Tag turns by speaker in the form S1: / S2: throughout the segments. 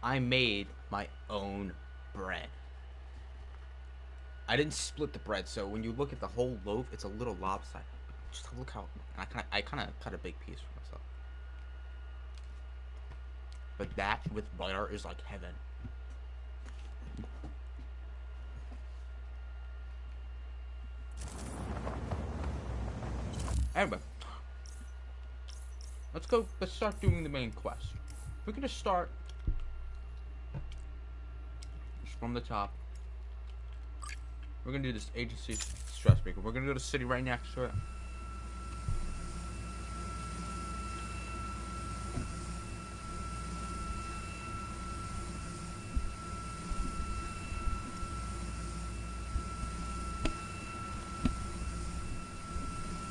S1: I made my own bread. I didn't split the bread, so when you look at the whole loaf, it's a little lopsided. Just look how I kind of cut a big piece for myself. But that with butter is like heaven. Anyway, let's go. Let's start doing the main quest. We're gonna start just from the top. We're gonna do this agency stress breaker. We're gonna go to the city right next to it.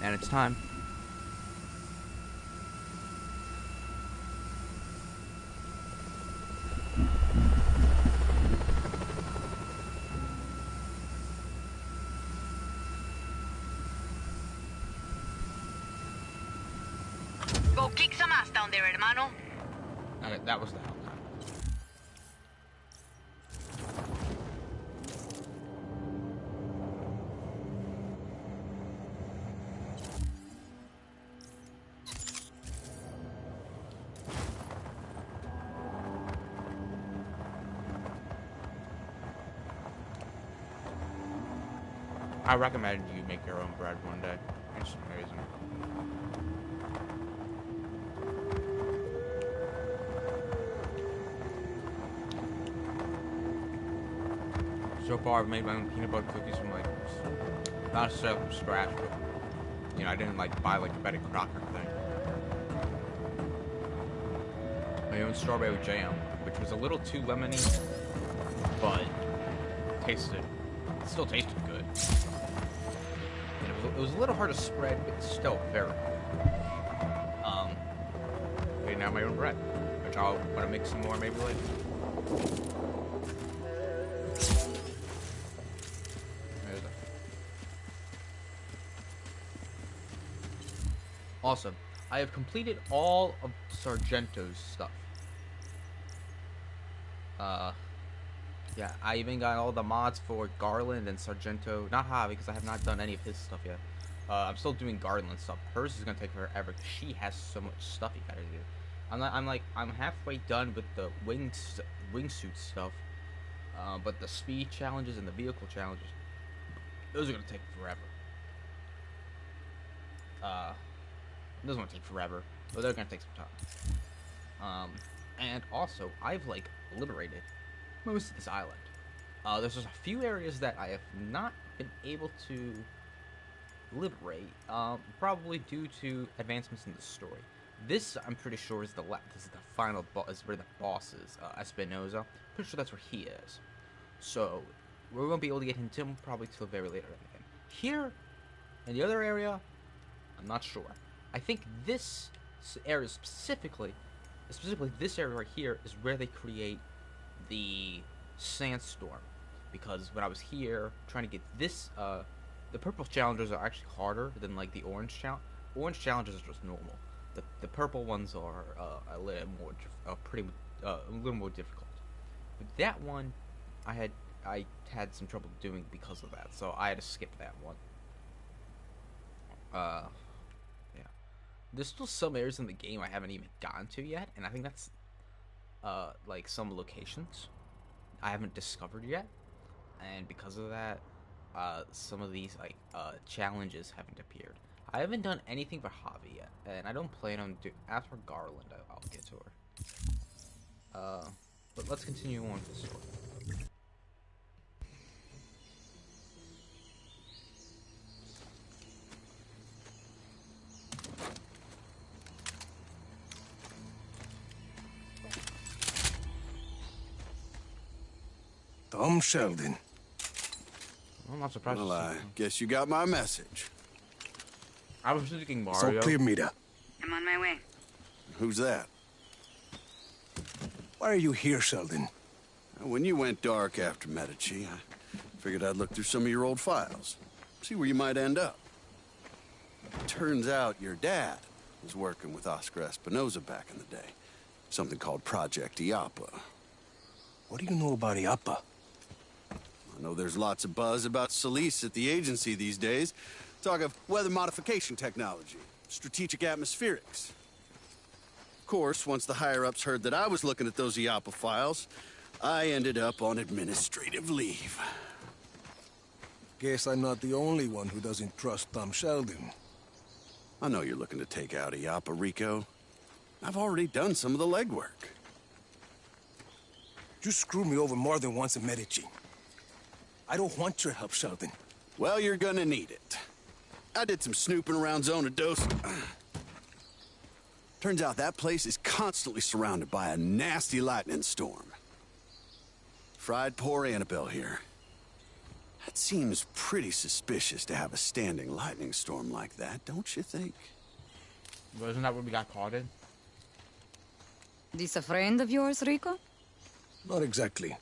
S1: And it's time.
S2: Go kick some ass down there, hermano.
S1: Okay, that was the hell time. I recommend you make your own bread one day. It's amazing. So far, I've made my own peanut butter cookies from like, not necessarily from scratch, but you know, I didn't like buy like a Betty Crocker thing. My own strawberry jam, which was a little too lemony, but still tasted good. And it was a little hard to spread, but still very good. Okay, now my own bread, which I'll want to make some more maybe later. Awesome. I have completed all of Sargento's stuff. Yeah, I even got all the mods for Garland and Sargento. Not Javi, because I have not done any of his stuff yet. I'm still doing Garland stuff. Hers is gonna take forever because she has so much stuff you gotta do. I'm halfway done with the wingsuit stuff. But the speed challenges and the vehicle challenges, those are gonna take forever. It doesn't want to take forever, but they're gonna take some time. And also, I've like liberated most of this island. There's just a few areas that I have not been able to liberate, probably due to advancements in the story. This, I'm pretty sure, is this is the final boss. Is where the boss is, Espinosa. Pretty sure that's where he is. So we won't be able to get him till probably till very later in the game. Here, in the other area, I'm not sure. I think this area specifically this area right here is where they create the sandstorm. Because when I was here trying to get this, the purple challenges are actually harder than like the orange challenge. Orange challenges are just normal. The purple ones are a little more, a little more difficult. But that one, I had some trouble doing because of that, so I had to skip that one. Yeah. There's still some areas in the game I haven't even gotten to yet, and I think that's like some locations I haven't discovered yet, and because of that, some of these like challenges haven't appeared. I haven't done anything for Javi yet, and I don't plan on after Garland. I'll get to her. But let's continue on with the story.
S3: Tom Sheldon.
S1: I'm not surprised.
S4: Well, I guess you got my message.
S1: I was thinking
S3: So
S1: Mario.
S3: clear, Mira.
S2: I'm on my way.
S4: Who's that?
S3: Why are you here, Sheldon?
S4: When you went dark after Medici, I figured I'd look through some of your old files. See where you might end up. Turns out your dad was working with Oscar Espinosa back in the day. Something called Project Iapa.
S3: What do you know about IAPA?
S4: I know there's lots of buzz about Solis at the agency these days. Talk of weather modification technology, strategic atmospherics. Of course, once the higher-ups heard that I was looking at those IAPA files, I ended up on administrative leave.
S3: Guess I'm not the only one who doesn't trust Tom Sheldon.
S4: I know you're looking to take out IAPA, Rico. I've already done some of the legwork.
S3: You screwed me over more than once in Medici. I don't want your help, Sheldon.
S4: Well, you're gonna need it. I did some snooping around Zona Dos. Turns out that place is constantly surrounded by a nasty lightning storm. Fried poor Annabelle here. That seems pretty suspicious to have a standing lightning storm like that, don't you think?
S1: Wasn't that what we got caught in?
S2: This a friend of yours, Rico?
S3: Not exactly.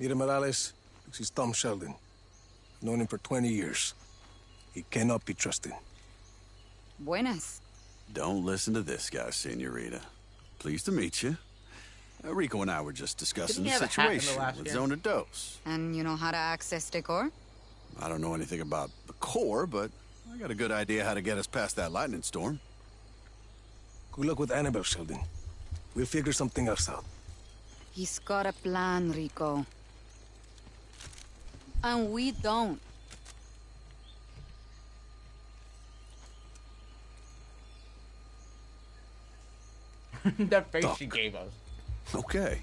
S3: Mira Morales, this is Tom Sheldon. I've known him for 20 years. He cannot be trusted.
S2: Buenas.
S4: Don't listen to this guy, Senorita. Pleased to meet you. Rico and I were just discussing the
S1: Didn't he have a hat in the
S4: situation
S1: last
S4: with
S1: game?
S4: Zona Dos.
S2: And you know how to access the core?
S4: I don't know anything about the core, but I got a good idea how to get us past that lightning storm.
S3: Good luck with Annabelle, Sheldon. We'll figure something else out.
S2: He's got a plan, Rico. And we don't.
S1: That face
S3: Doc.
S1: she gave us.
S4: Okay.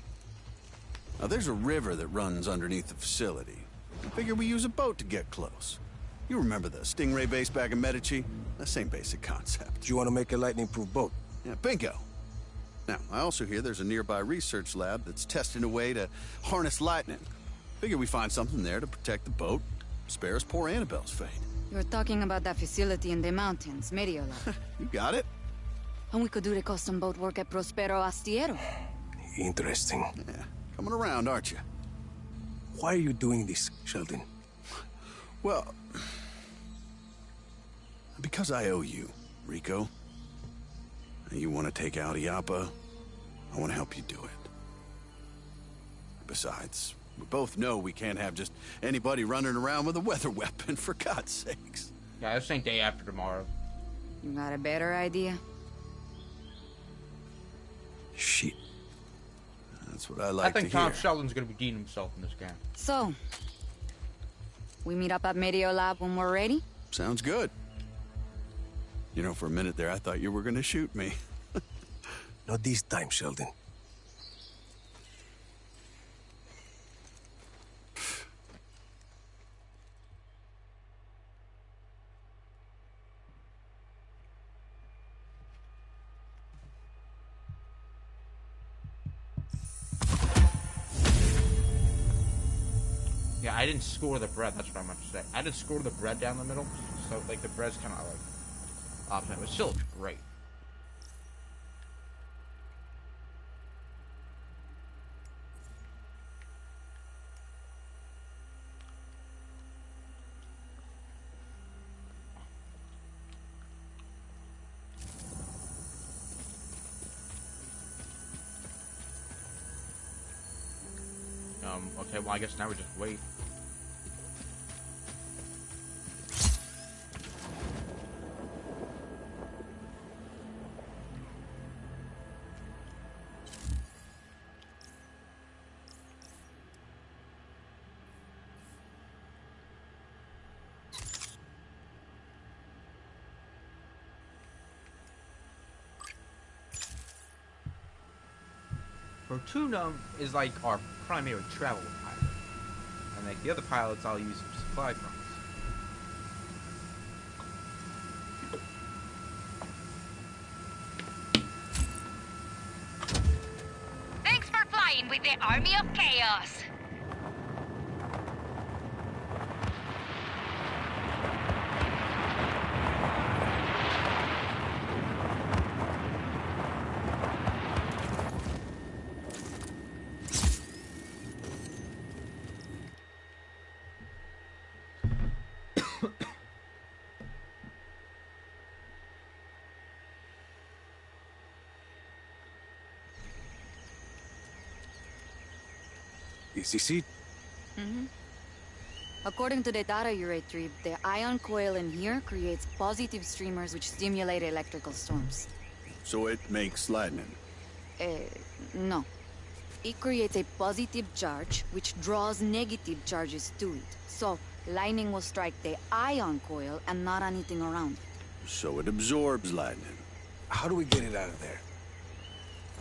S4: Now, there's a river that runs underneath the facility. I figure we use a boat to get close. You remember the Stingray base back in Medici? The same basic concept.
S3: Do you want to make a lightning-proof boat?
S4: Yeah, bingo. Now, I also hear there's a nearby research lab that's testing a way to harness lightning. Figure we find something there to protect the boat, spare us poor Annabelle's fate.
S2: You're talking about that facility in the mountains, Mediola.
S4: You got it?
S2: And we could do the custom boat work at Prospero Astiero.
S3: Interesting.
S4: Yeah, coming around, aren't you?
S3: Why are you doing this, Sheldon?
S4: Well, because I owe you, Rico. You want to take out IAPA, I want to help you do it. Besides, we both know we can't have just anybody running around with a weather weapon, for God's sakes.
S1: Yeah, this ain't day after tomorrow.
S2: You got a better idea?
S3: Shit.
S4: That's what I
S1: I
S4: like
S1: think
S4: to
S1: Tom
S4: hear.
S1: Sheldon's gonna redeem himself in this game.
S2: So, we meet up at Mediolab when we're ready?
S4: Sounds good. You know, for a minute there, I thought you were going to shoot me.
S3: Not this time, Sheldon.
S1: Yeah, I didn't score the bread. That's what I meant to say. I didn't score the bread down the middle, so like the bread's kind of like opposite. It still looks great. Okay, well, I guess now we just wait. Fortuna is like our primary travel pilot, and like the other pilots, I'll use some supply from.
S2: Thanks for flying with the Army of Chaos.
S3: Is this it?
S2: According to the data you retrieved, the ion coil in here creates positive streamers which stimulate electrical storms.
S4: So it makes lightning.
S2: No. It creates a positive charge which draws negative charges to it. So, lightning will strike the ion coil and not anything around it.
S4: So it absorbs lightning.
S3: How do we get it out of there?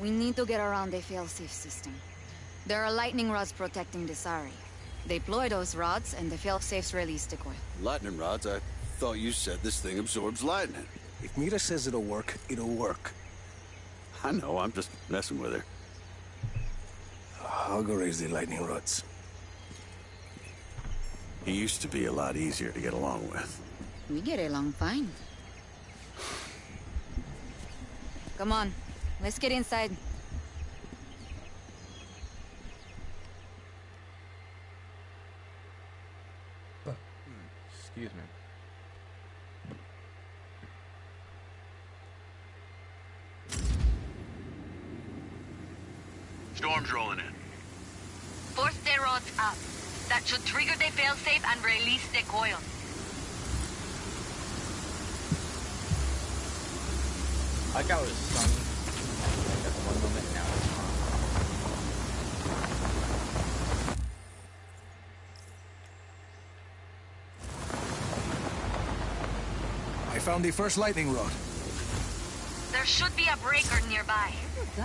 S2: We need to get around the failsafe system. There are lightning rods protecting this area. Deploy those rods and the failsafes release the coil.
S4: Lightning rods? I thought you said this thing absorbs lightning.
S3: If Mira says it'll work, it'll work.
S4: I know, I'm just messing with her.
S3: I'll go raise the lightning rods.
S4: He used to be a lot easier to get along with.
S2: We get along fine. Come on, let's get inside.
S1: Excuse me.
S5: Storm's rolling in.
S2: Force the rods up. That should trigger the failsafe and release the coil.
S1: I like how it was sunny. Like at one moment, now it's not.
S3: I found the first lightning rod.
S2: There should be a breaker nearby.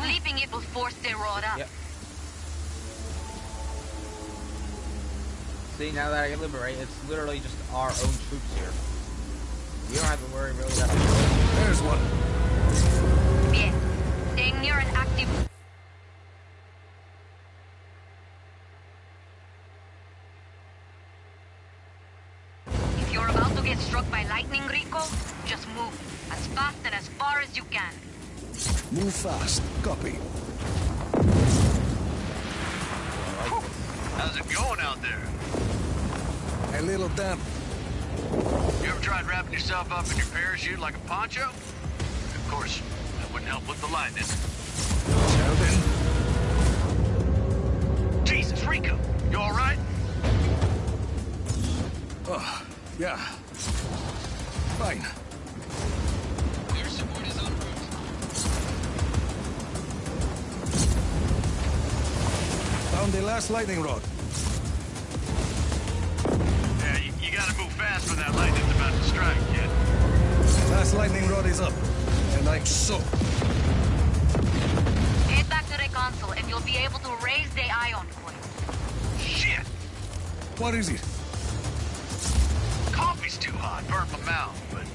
S2: Leaping it will force the rod up.
S1: Yep. See, now that I can liberate, it's literally just our own troops here. You don't have to worry really that much.
S3: There's one.
S2: Bien. Staying near an active... If you're about to get struck by lightning, Rico, just move. As fast and as far as you can.
S3: Move fast. Copy.
S5: How's it going out there?
S3: A little damp.
S5: You ever tried wrapping yourself up in your parachute like a poncho? Of course, that wouldn't help with the lightning.
S3: Sheldon?
S5: Jesus, Rico, you all right?
S3: Oh, yeah. Fine.
S5: Your support is on route.
S3: Found the last lightning rod.
S5: Yeah, you gotta move fast when that lightning's about to strike, kid.
S3: Last lightning rod is up. And I'm soaked.
S2: Head back to the console and you'll be able to raise the ion coil.
S5: Shit!
S3: What is it?
S5: Coffee's too hot, burnt my mouth, but...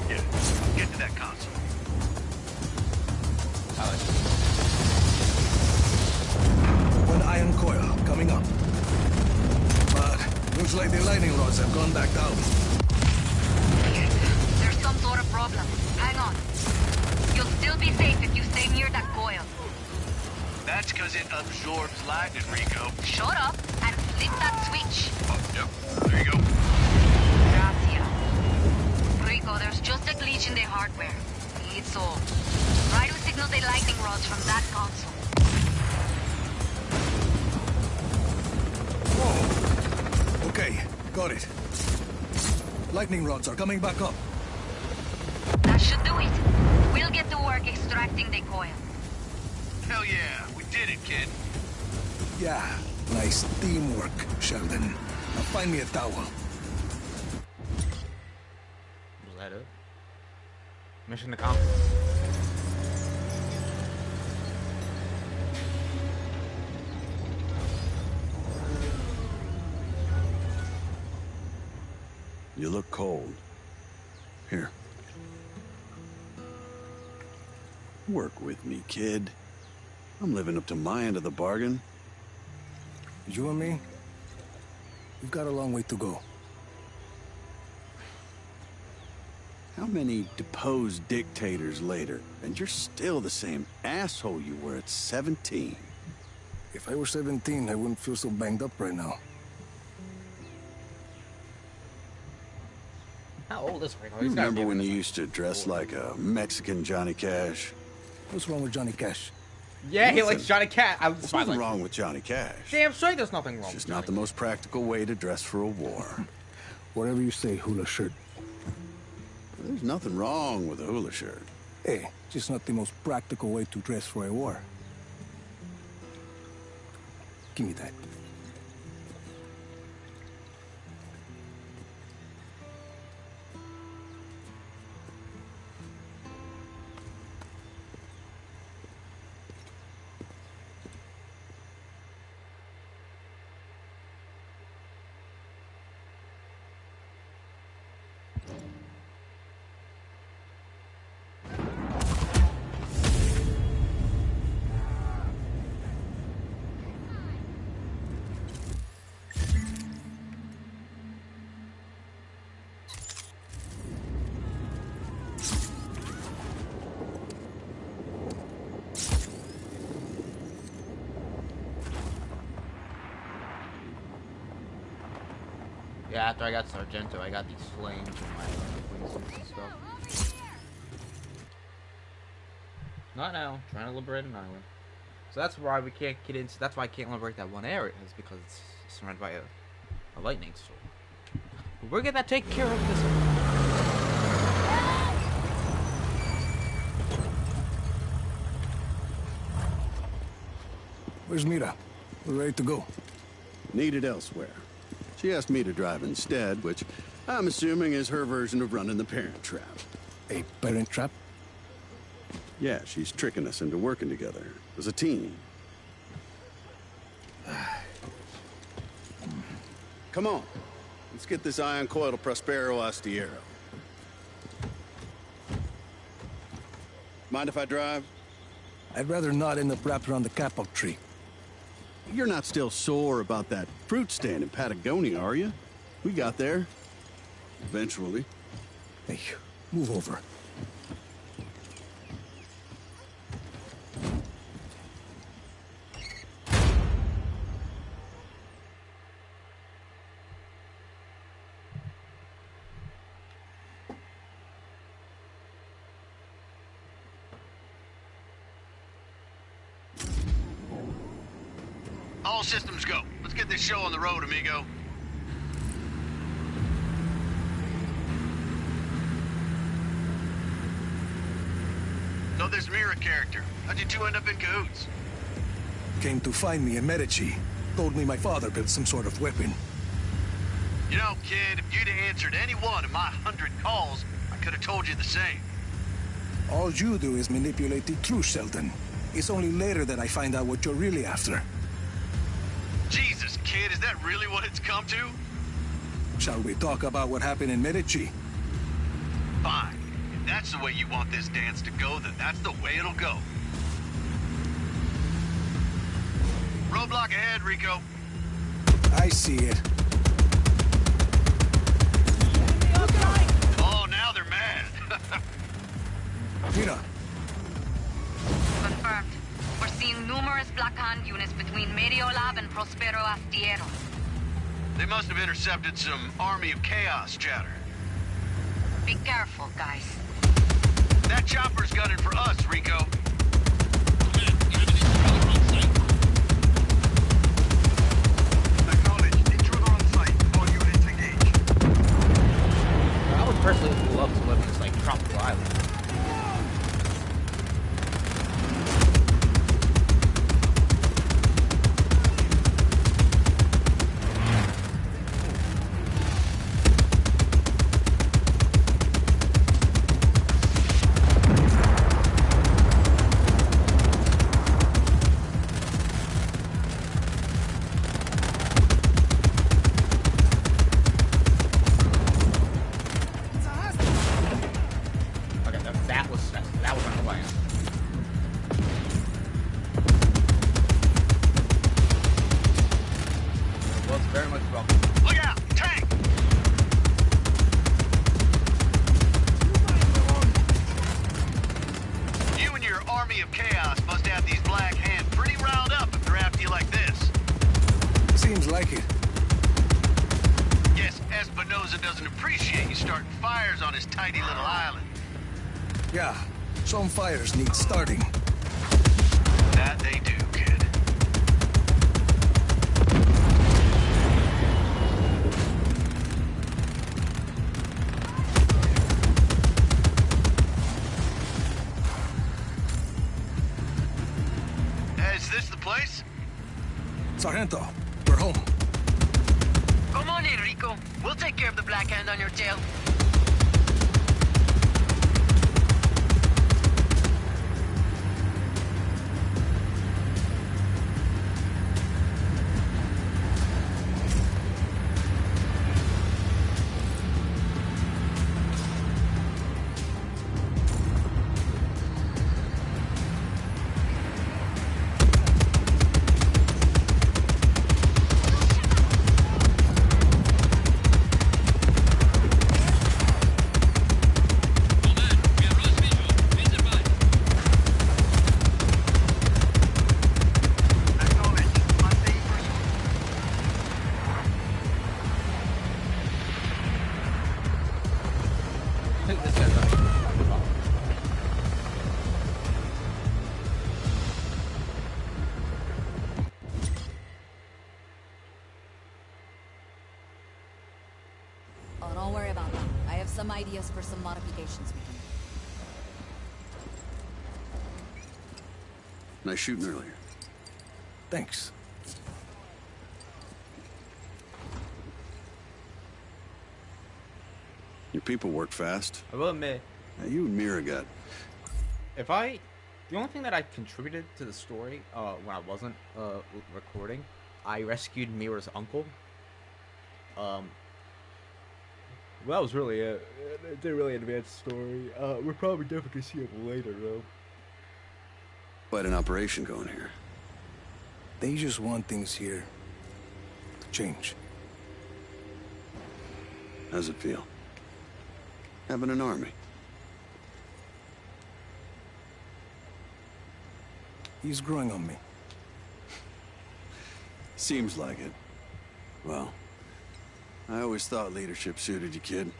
S5: Yeah, get to that console.
S3: One iron coil coming up. But looks like the lightning rods have gone back down.
S2: There's some sort of problem. Hang on. You'll still be safe if you stay near that coil.
S5: That's because it absorbs lightning, Rico.
S2: Shut up and flip that switch.
S5: Oh, yep. There you go.
S2: Gracias. Rico, there's just a glitch in the hardware. It's all. Try to signal the lightning rods from that console.
S3: Whoa. Okay, got it. Lightning rods are coming back up.
S2: That should do it. We'll get to work extracting the coil.
S5: Hell yeah, we did it, kid.
S3: Yeah, nice teamwork, Sheldon. Now find me a towel.
S1: Was that it? Mission accomplished.
S4: You look cold. Here. Work with me, kid. I'm living up to my end of the bargain.
S3: You and me, we've got a long way to go.
S4: How many deposed dictators later, and you're still the same asshole you were at 17?
S3: If I were 17, I wouldn't feel so banged up right now.
S1: How old is Rico?
S4: You remember when you used to dress like a Mexican Johnny Cash?
S3: What's wrong with Johnny Cash?
S1: Yeah, he
S4: Listen,
S1: likes Johnny Cash.
S4: There's nothing wrong with Johnny Cash.
S1: Damn straight there's nothing wrong
S4: It's
S1: with
S4: just not the most practical way to dress for a war.
S3: Whatever you say, hula shirt.
S4: There's nothing wrong with a hula shirt.
S3: Hey, just not the most practical way to dress for a war. Give me that.
S1: Yeah, after I got Sargento, I got these flames in my wingsuits and stuff. Not now. Trying to liberate an island. So that's why we can't get into. That's why I can't liberate that one area. Is because it's surrounded by a lightning storm. But we're gonna take care of this.
S3: Where's Mira? We're ready to go.
S4: Needed elsewhere. She asked me to drive instead, which I'm assuming is her version of running the Parent Trap.
S3: A parent trap?
S4: Yeah, she's tricking us into working together as a team. Come on. Let's get this ion coil to Prospero Astiero. Mind if I drive?
S3: I'd rather not end up wrapped around the kapok tree.
S4: You're not still sore about that fruit stand in Patagonia, are you? We got there. Eventually.
S3: Hey, move over.
S5: All systems go. Let's get this show on the road, amigo. So this Mira character, how'd you two end up in cahoots?
S3: Came to find me in Medici. Told me my father built some sort of weapon.
S5: You know, kid, if you'd have answered any one of my 100 calls, I could have told you the same.
S3: All you do is manipulate the truth, Sheldon. It's only later that I find out what you're really after.
S5: Jesus, kid, is that really what it's come to?
S3: Shall we talk about what happened in Medici?
S5: Fine. If that's the way you want this dance to go, then that's the way it'll go. Roadblock ahead, Rico.
S3: I see it.
S5: Oh, now they're mad.
S3: Mira,
S2: Confirmed. We're seeing numerous Black Hand units between Mediolab and Prospero Astiero.
S5: They must have intercepted some Army of Chaos chatter.
S2: Be careful, guys.
S5: That chopper's gunning for us, Rico. Acknowledged. Intruder on site. All units engaged.
S1: I would personally love to live in this like tropical island. Okay, that was our plan. Well, it's very much welcome.
S5: Look out! Tank! You and your Army of Chaos must have these Black Hand pretty riled up if they're after you like this.
S3: seems like it.
S5: Guess Espinosa doesn't appreciate you starting fires on his tiny little island.
S3: Yeah, some fires need starting.
S5: That they do, kid. Is this the place?
S3: Sargento, we're home.
S6: Come on in, Rico. We'll take care of the black hand on your tail.
S1: This guy's not even problem.
S2: Oh, don't worry about that. I have some ideas for some modifications we can make.
S4: Nice shooting earlier.
S3: Thanks.
S4: Your people work fast.
S1: I will admit,
S4: Now, you and Mira got...
S1: the only thing that I contributed to the story, when I wasn't, recording, I rescued Mira's uncle. Well, that was really it. It didn't really advance the story. We'll probably definitely see it later, though.
S4: quite an operation going here.
S3: They just want things here to change.
S4: How's it feel? Having an army.
S3: He's growing on me.
S4: Seems like it. Well, I always thought leadership suited you, kid.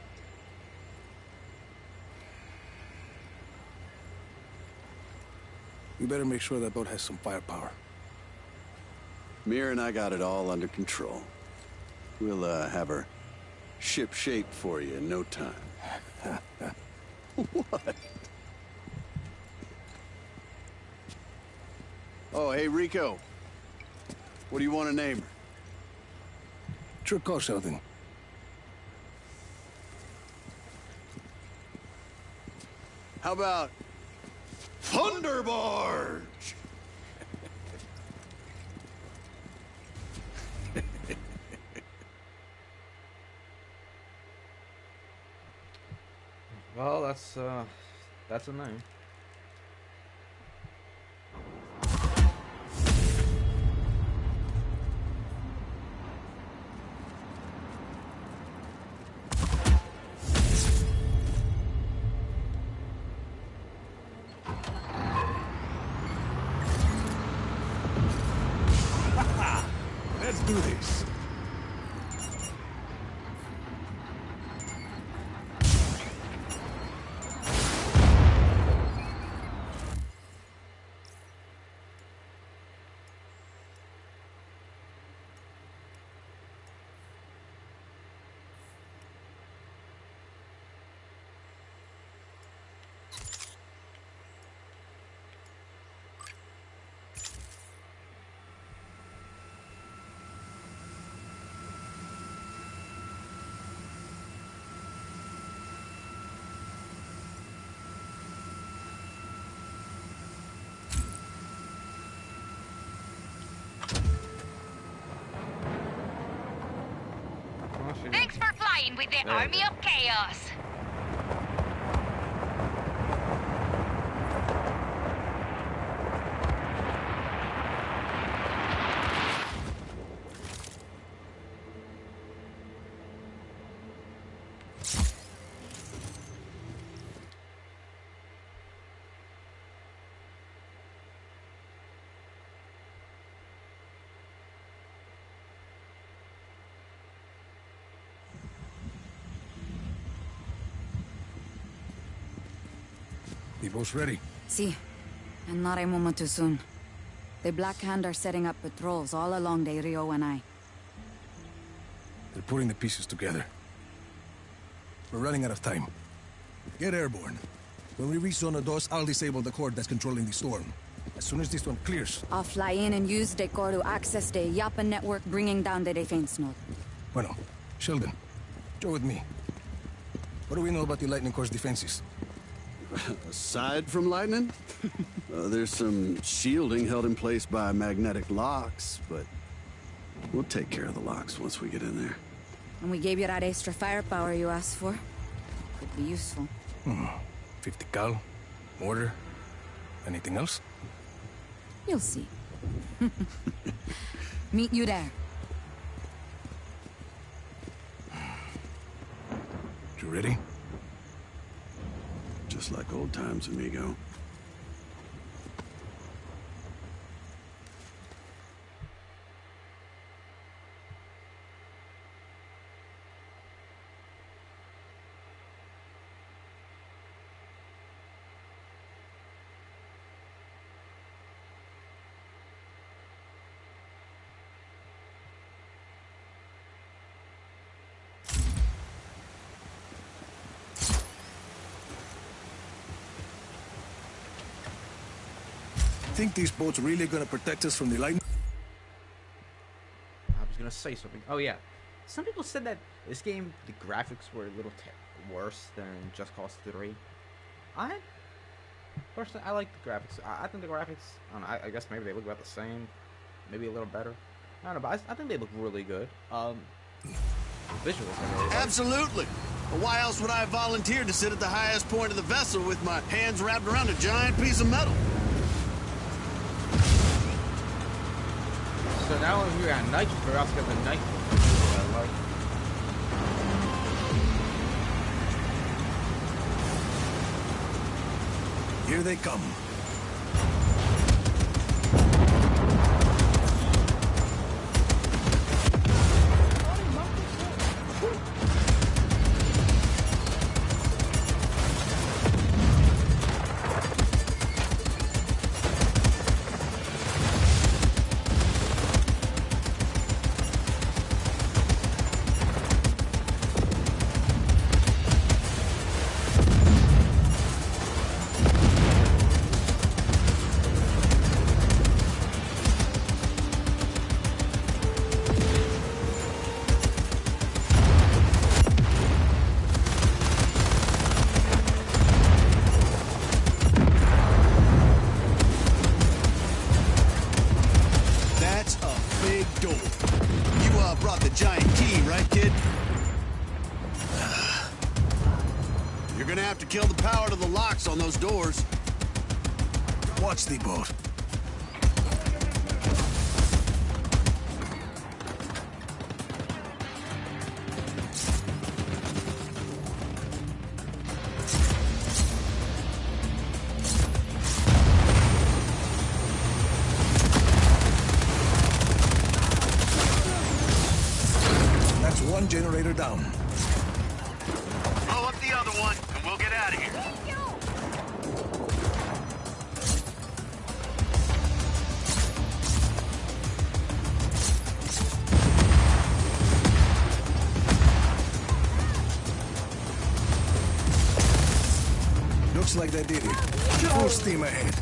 S3: We better make sure that boat has some firepower.
S4: Mira and I got it all under control. We'll, have her ship shape for you in no time. What? Oh, hey, Rico. What do you want to name her?
S3: Sure call, Sheldon.
S4: How about Thunderbarge?
S1: Well, that's a name.
S3: Let's do this.
S7: Thanks for flying with the Army of Chaos.
S3: The boat's ready.
S2: Sí, and not a moment too soon. The Black Hand are setting up patrols all along the Rio and I.
S3: They're putting the pieces together. We're running out of time. Get airborne. When we reach Zona 2, I'll disable the cord that's controlling the storm. As soon as this one clears...
S2: I'll fly in and use the core to access the Yapa network, bringing down the defense node.
S3: Bueno, Sheldon, go with me. What do we know about the Lightning Core's defenses?
S4: Aside from lightning, there's some shielding held in place by magnetic locks, but we'll take care of the locks once we get in there.
S2: And we gave you that extra firepower you asked for. Could be useful.
S3: 50 cal, mortar, anything else?
S2: You'll see. Meet you there.
S3: You ready?
S4: Just like old times, amigo.
S3: Think these boats really gonna protect us from the lightning?
S1: I was gonna say something. Oh yeah, some people said that this game, the graphics were a little worse than Just Cause 3. Personally, I like the graphics. I think the graphics, I don't know, I guess maybe they look about the same, maybe a little better. I don't know, but I think they look really good. Visuals are really good.
S4: Absolutely. Why else would I have volunteered to sit at the highest point of the vessel with my hands wrapped around a giant piece of metal?
S1: So now we're at night, we're also got the night. I like.
S3: Here they come.
S4: Kill the power to the locks on those doors.
S3: Watch the boat. That's one generator down.
S5: Blow up the other one, and we'll get out of here.
S3: Looks like they did it. Full steam ahead.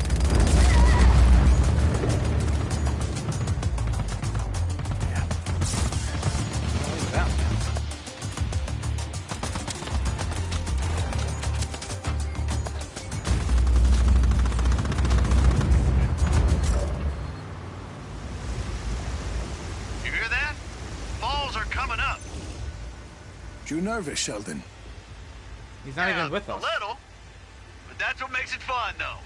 S5: You hear that? Falls are coming up.
S3: You nervous, Sheldon?
S1: He's not even with
S5: A
S1: us.
S5: little. But that's what makes it fun, though.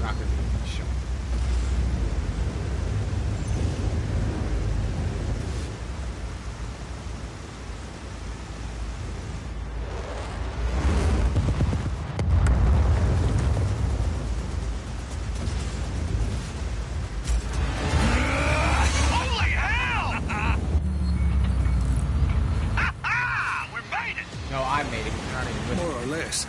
S1: not gonna be shown.
S5: Holy hell! We made it!
S1: No, I made it. You're not even with
S3: More
S1: me.
S3: or less.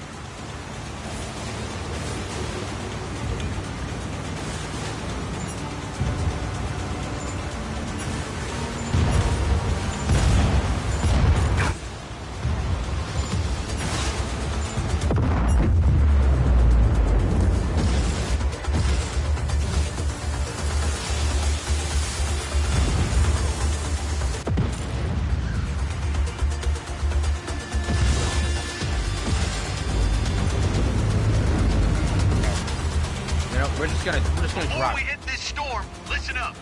S1: You know, we're just gonna
S5: Before
S1: drop.
S5: we hit this storm, listen up.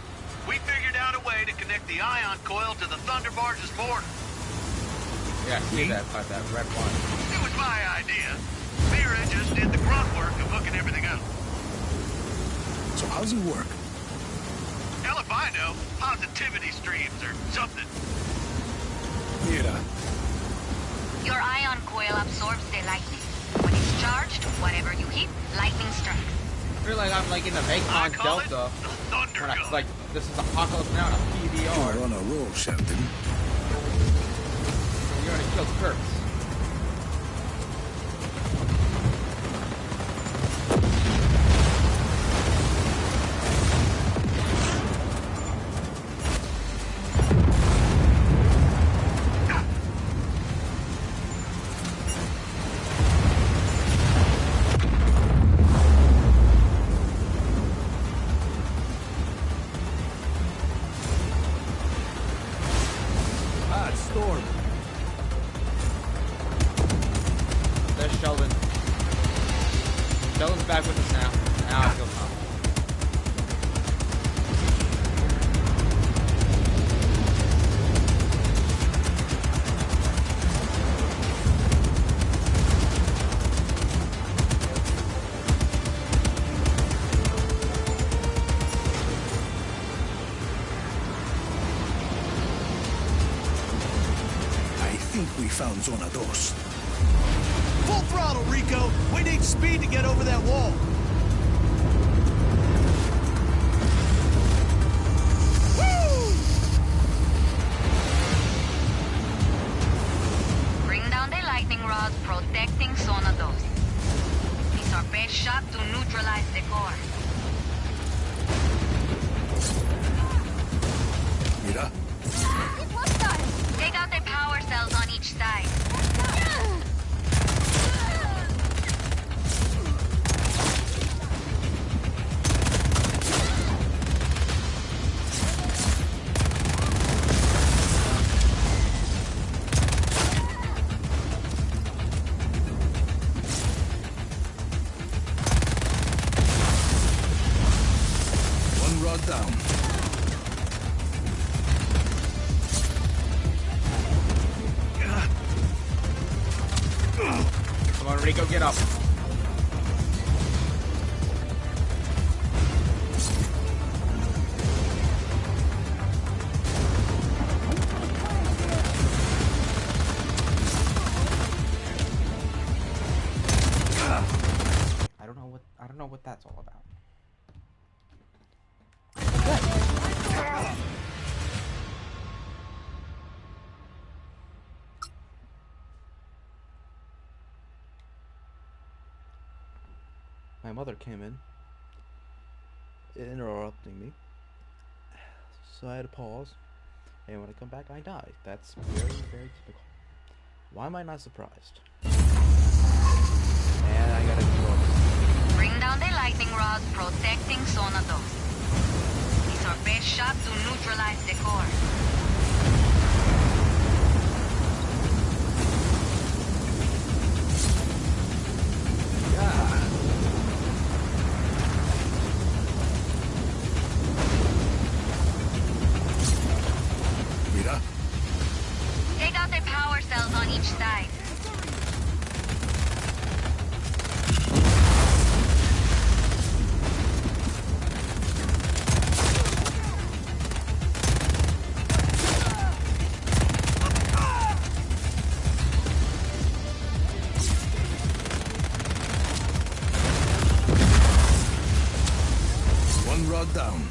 S5: We figured out a way to connect the ion coil to the Thunder Barge's mortar.
S1: Yeah, see that red one.
S5: It was my idea. Mira just did the grunt work of hooking everything up.
S3: So how's it work?
S5: Hell if I know. Positivity streams or something.
S3: Mira,
S7: Your ion coil absorbs the lightning. When it's charged, whatever you hit, lightning strikes.
S1: I feel like I'm like in the
S5: I
S1: Vacon
S5: call it
S1: Delta.
S5: the Thunder
S1: When I,
S5: Gun.
S1: like, this is Apocalypse Now on a
S3: you are
S1: PVR.
S3: on a roll, Shelton.
S1: You're gonna kill Kurtz.
S3: Ah, it's Storm.
S1: There's Sheldon. Sheldon's back with us now. Now I feel confident.
S3: I think we found Zona 2.
S4: Full throttle, Rico. We need speed to get over that wall.
S7: Bring down the lightning rods protecting Zona 2. It's our best shot to neutralize the core.
S3: Mira,
S7: Take out the power cells on each side.
S3: one rod down.
S1: Come on, Rico, get up. I don't know what that's all about. My mother came in, interrupting me, so I had to pause, and when I come back, I die. That's very, very typical. Why am I not surprised? And I gotta go.
S7: Bring down the lightning rods protecting Zona 2. It's our best shot to neutralize the core.
S3: Mira,
S7: Take out the power cells on each side.
S3: rod down.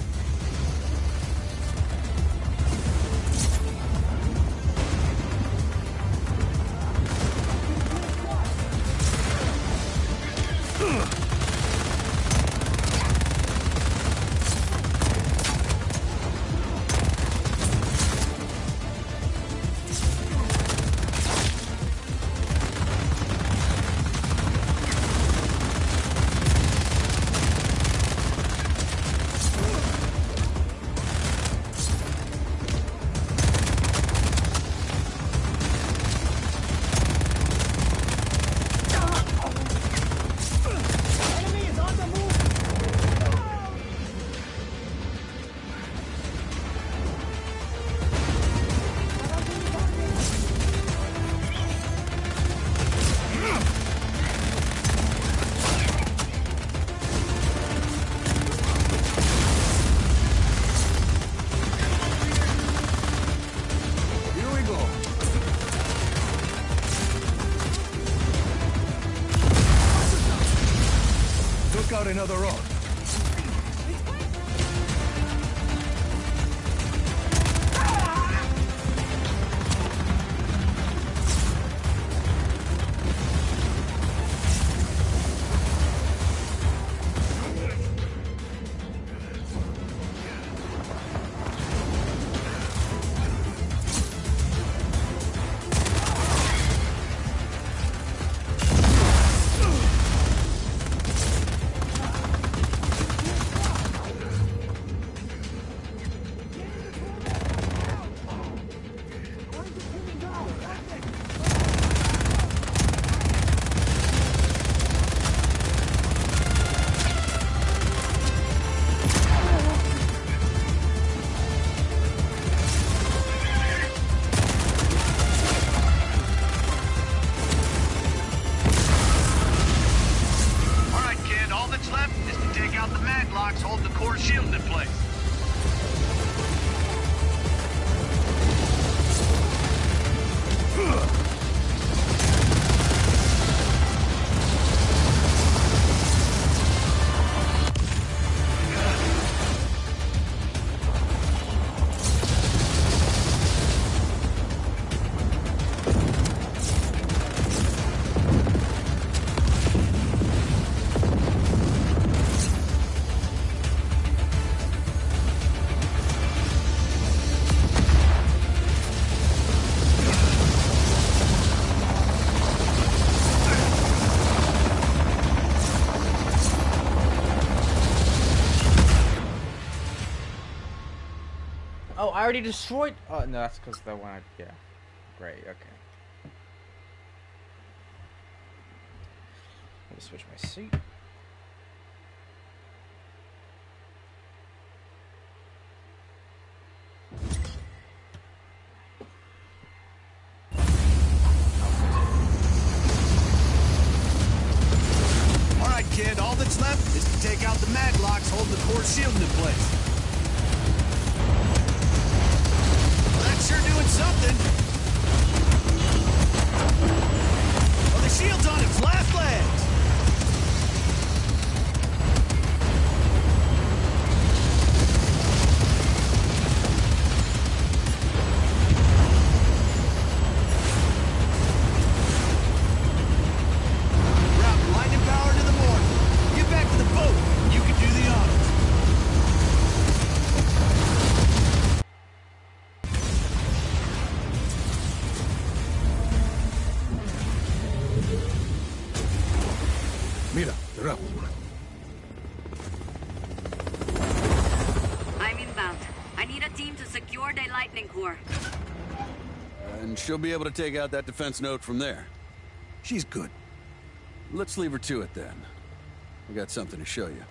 S3: Out another rod.
S1: Oh, I already destroyed. Oh, no, that's because the one. Yeah. Great. Okay. Let me switch my seat.
S4: All right, kid. All that's left is to take out the mag locks holding the core shield in place. Sure doing something. Well, the shield's on its last legs. Route lightning power to the morning. Get back to the boat. You can do the honors.
S3: Mira, they're up.
S7: I'm inbound. I need a team to secure the lightning core.
S4: And she'll be able to take out that defense node from there.
S3: She's good.
S4: Let's leave her to it then. I got something to show you.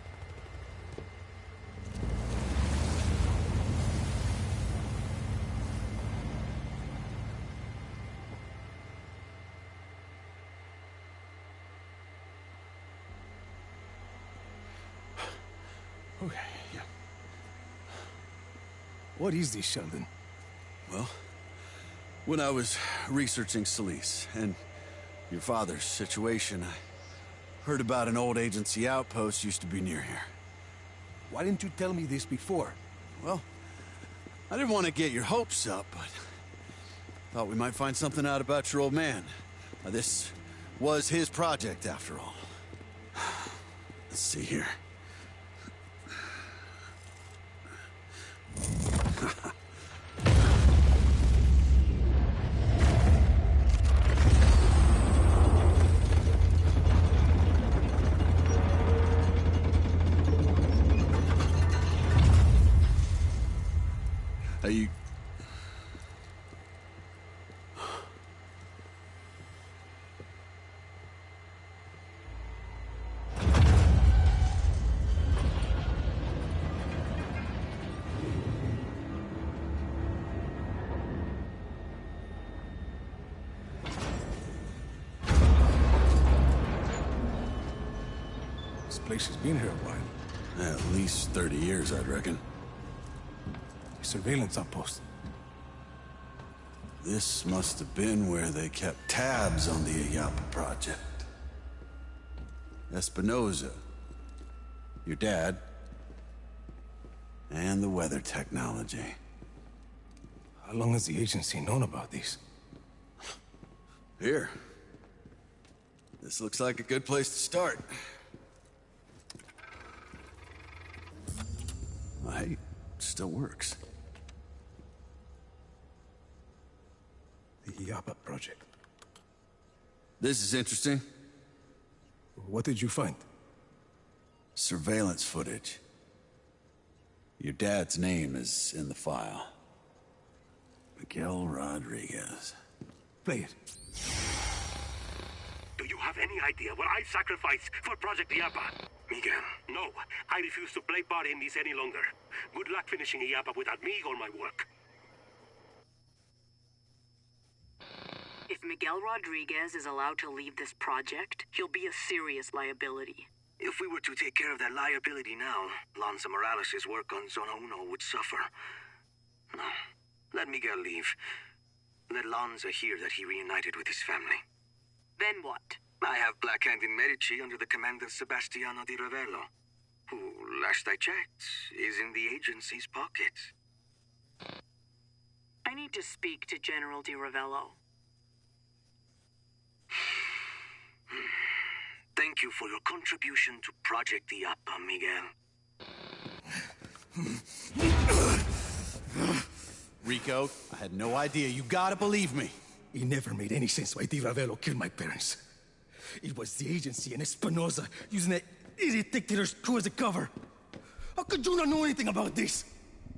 S3: Okay, yeah. What is this, Sheldon?
S4: Well, when I was researching Solis and your father's situation, I heard about an old agency outpost used to be near here.
S3: Why didn't you tell me this before?
S4: Well, I didn't want to get your hopes up, but thought we might find something out about your old man. This was his project, after all. Let's see here. Are you...
S3: This place has been here a while.
S4: At least 30 years, I'd reckon.
S3: A surveillance outpost.
S4: This must have been where they kept tabs on the Iyapa project. Espinosa, your dad, and the weather technology.
S3: How long has the agency known about these?
S4: Here. This looks like a good place to start. Well, hey, it still works.
S3: The Iyapa project.
S4: This is interesting.
S3: What did you find?
S4: Surveillance footage. Your dad's name is in the file. Miguel Rodriguez.
S3: Play it.
S8: Do you have any idea what I sacrificed for Project Iyapa? Miguel, no. I refuse to play part in this any longer. Good luck finishing Iyapa without me or my work.
S9: If Miguel Rodriguez is allowed to leave this project, he'll be a serious liability.
S8: If we were to take care of that liability now, Lanza Morales' work on Zona Uno would suffer. No. Let Miguel leave. Let Lanza hear that he reunited with his family.
S9: Then what?
S8: I have Black Hand in Medici under the command of Sebastiano di Ravello, who, last I checked, is in the agency's pocket.
S9: I need to speak to General di Ravello.
S8: Thank you for your contribution to Project Iyapa, Miguel.
S4: Rico, I had no idea. You gotta believe me.
S3: It never made any sense why Di Ravello killed my parents. It was the agency and Espinosa using that idiot dictator's crew as a cover. How could you not know anything about this?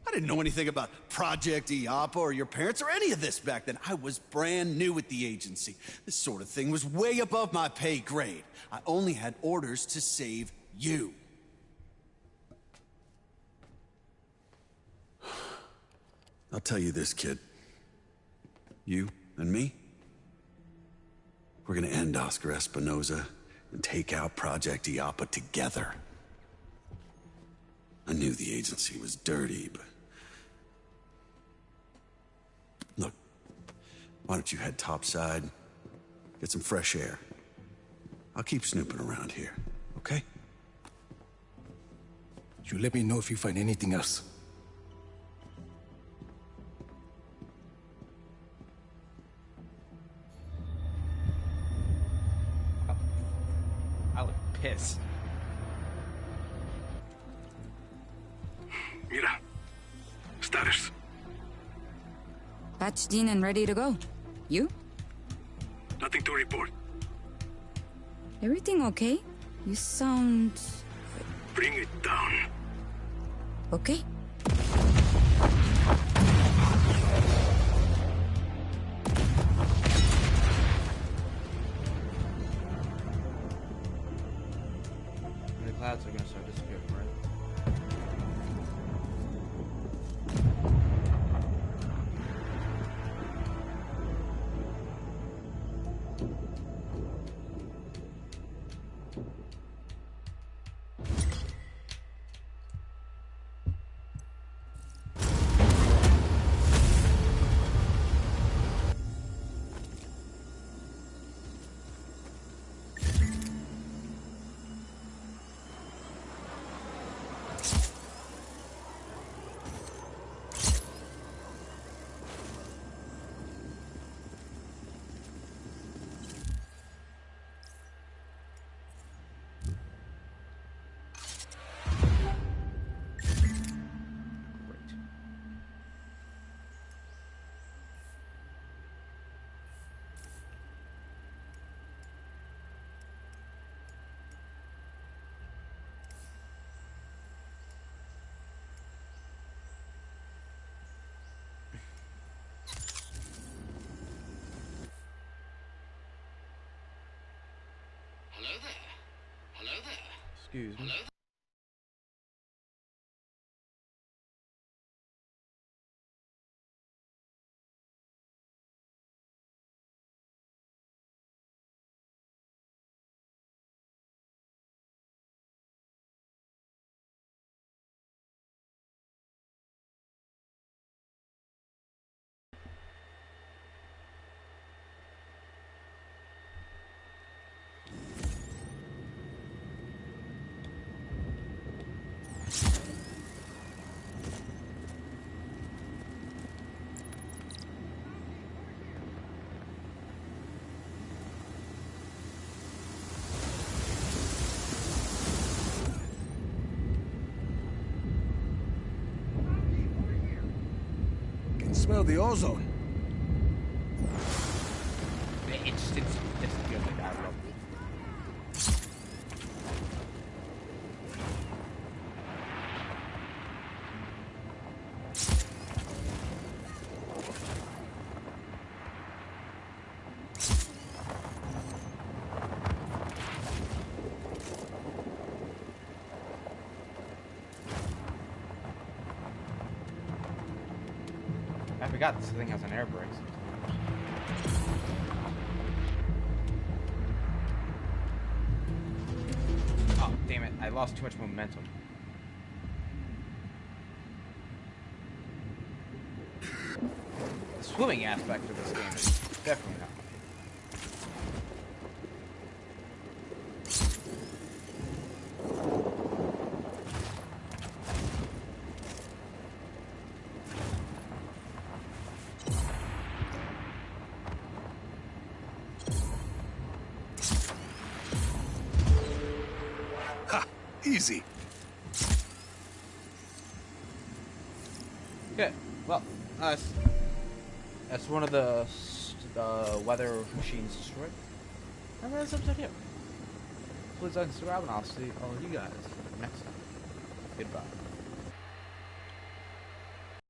S4: I didn't know anything about Project Iyapa or your parents or any of this back then. I was brand new at the agency. This sort of thing was way above my pay grade. I only had orders to save you. I'll tell you this, kid. You and me, we're gonna end Oscar Espinosa and take out Project Iyapa together. I knew the agency was dirty, but... Look, why don't you head topside, get some fresh air. I'll keep snooping around here, okay?
S3: You let me know if you find anything else.
S1: I look pissed.
S8: Mira. Status.
S2: Patched in and ready to go. You?
S8: Nothing to report.
S2: Everything okay? You sound...
S8: Bring it down.
S2: okay.
S1: The clouds are gonna start disappearing, right? Excuse me.
S3: Can smell the ozone.
S1: It's good like that. Bro. I forgot this thing has an air brake. Oh, damn it. I lost too much momentum. The swimming aspect of this game is definitely not.
S3: Ha! Easy.
S1: Good. Well, that's one of the weather machines destroyed. And that's this episode here. Please like and subscribe, and I'll see all of you guys next time. Goodbye.